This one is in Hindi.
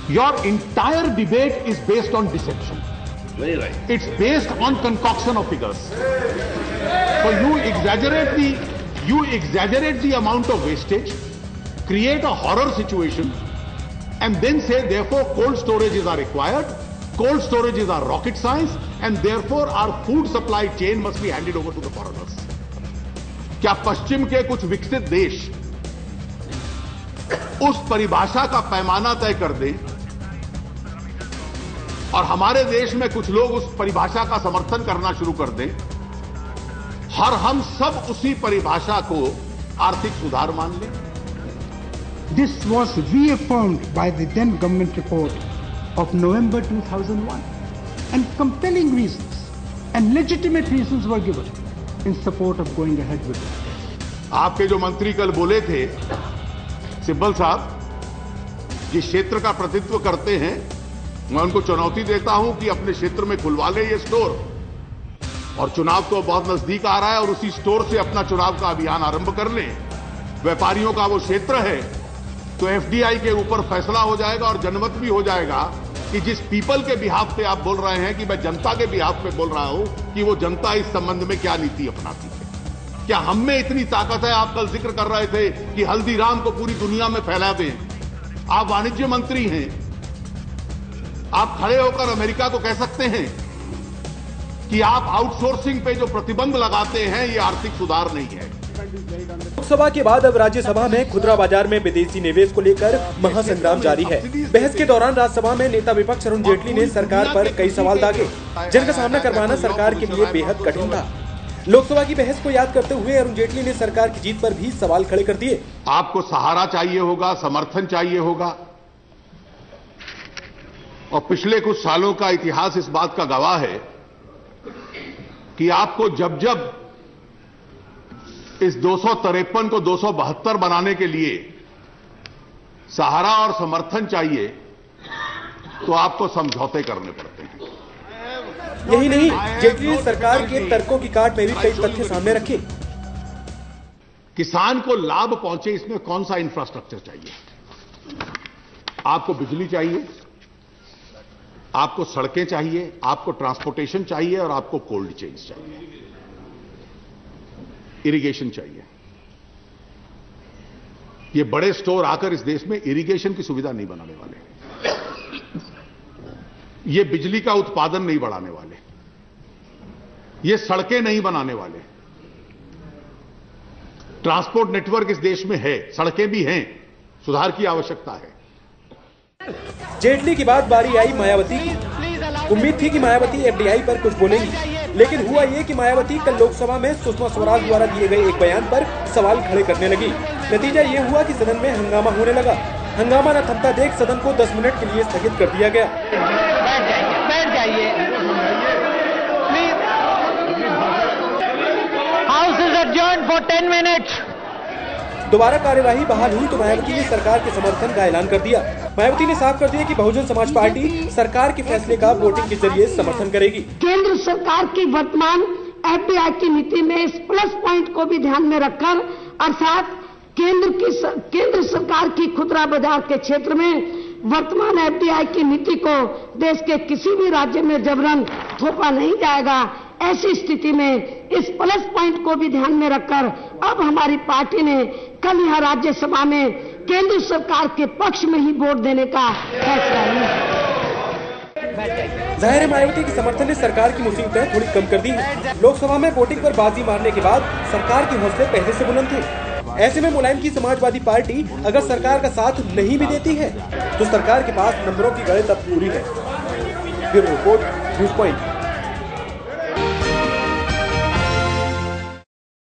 Your entire debate is based on deception. Very right. It's based on concoction of figures. So you exaggerate the amount of wastage, create a horror situation, and then say therefore cold storages are required, cold storages are rocket science, and therefore our food supply chain must be handed over to the foreigners. क्या पश्चिम के कुछ विकसित देश उस परिभाषा का पैमाना तय कर दें और हमारे देश में कुछ लोग उस परिभाषा का समर्थन करना शुरू कर दें और हम सब उसी परिभाषा को आर्थिक सुधार मान लें? This was reaffirmed by the then government report of November 2001, and compelling reasons and legitimate reasons were given in support of going ahead with it. आपके जो मंत्री कल बोले थे सिब्बल साहब, जिस क्षेत्र का प्रतिनिधित्व करते हैं, मैं उनको चुनौती देता हूं कि अपने क्षेत्र में खुलवा ले ये स्टोर, और चुनाव तो बहुत नजदीक आ रहा है और उसी स्टोर से अपना चुनाव का अभियान आरंभ कर लें। व्यापारियों का वो क्षेत्र है तो एफडीआई के ऊपर फैसला हो जाएगा और जनमत भी हो जाएगा कि जिस पीपल के बिहाफ पे आप बोल रहे हैं कि मैं जनता के बिहाफ पे बोल रहा हूं कि वो जनता इस संबंध में क्या नीति अपनाती है। क्या हम में इतनी ताकत है? आप कल जिक्र कर रहे थे कि हल्दीराम को पूरी दुनिया में फैला दें। आप वाणिज्य मंत्री हैं, आप खड़े होकर अमेरिका को कह सकते हैं कि आप आउटसोर्सिंग पे जो प्रतिबंध लगाते हैं ये आर्थिक सुधार नहीं है। लोकसभा के बाद अब राज्यसभा में खुदरा बाजार में विदेशी निवेश को लेकर महासंग्राम जारी है। बहस के दौरान राज्यसभा में नेता विपक्ष अरुण जेटली ने सरकार पर कई सवाल दागे, जिनका सामना करवाना सरकार के लिए बेहद कठिन था। लोकसभा की बहस को याद करते हुए अरुण जेटली ने सरकार की जीत पर भी सवाल खड़े कर दिए। आपको सहारा चाहिए होगा, समर्थन चाहिए होगा, और पिछले कुछ सालों का इतिहास इस बात का गवाह है कि आपको जब जब इस 253 को 272 बनाने के लिए सहारा और समर्थन चाहिए तो आपको समझौते करने पड़ते हैं। यही नहीं, जेटली ने सरकार के तर्कों की काट में भी कई तथ्य सामने रखे। किसान को लाभ पहुंचे इसमें कौन सा इंफ्रास्ट्रक्चर चाहिए? आपको बिजली चाहिए, आपको सड़कें चाहिए, आपको ट्रांसपोर्टेशन चाहिए और आपको कोल्ड चेन्स चाहिए, इरिगेशन चाहिए। ये बड़े स्टोर आकर इस देश में इरिगेशन की सुविधा नहीं बनाने वाले, ये बिजली का उत्पादन नहीं बढ़ाने वाले, ये सड़कें नहीं बनाने वाले। ट्रांसपोर्ट नेटवर्क इस देश में है, सड़कें भी हैं, सुधार की आवश्यकता है। जेटली की बाद बारी आई मायावती की। उम्मीद थी कि मायावती एफडीआई पर कुछ बोलेंगी, लेकिन हुआ ये कि मायावती कल लोकसभा में सुषमा स्वराज द्वारा दिए गए एक बयान पर सवाल खड़े करने लगी। नतीजा ये हुआ कि सदन में हंगामा होने लगा। हंगामा न थमता देख सदन को 10 मिनट के लिए स्थगित कर दिया गया। बैठ जाइए। House is adjourned for 10 minutes. दोबारा कार्यवाही बहाल हुई तो मायावती ने सरकार के समर्थन का ऐलान कर दिया। मायावती ने साफ कर दिया कि बहुजन समाज पार्टी सरकार के फैसले का वोटिंग के जरिए समर्थन करेगी। केंद्र सरकार की वर्तमान एफडीआई की नीति में इस प्लस पॉइंट को भी ध्यान में रखकर, अर्थात केंद्र सरकार की खुदरा बाजार के क्षेत्र में वर्तमान एफडीआई की नीति को देश के किसी भी राज्य में जबरन थोपा नहीं जाएगा। ऐसी स्थिति में इस प्लस पॉइंट को भी ध्यान में रखकर अब हमारी पार्टी ने कल यह राज्यसभा में केंद्र सरकार के पक्ष में ही वोट देने का फैसला लिया। जाहिर है मायावती के समर्थन ने सरकार की मुसीबतें थोड़ी कम कर दी हैं। लोकसभा में वोटिंग पर बाजी मारने के बाद सरकार के हौसले पहले से बुलंद थे। ऐसे में मुलायम की समाजवादी पार्टी अगर सरकार का साथ नहीं भी देती है तो सरकार के पास नंबरों की गणित अब पूरी है। Bureau report, news point.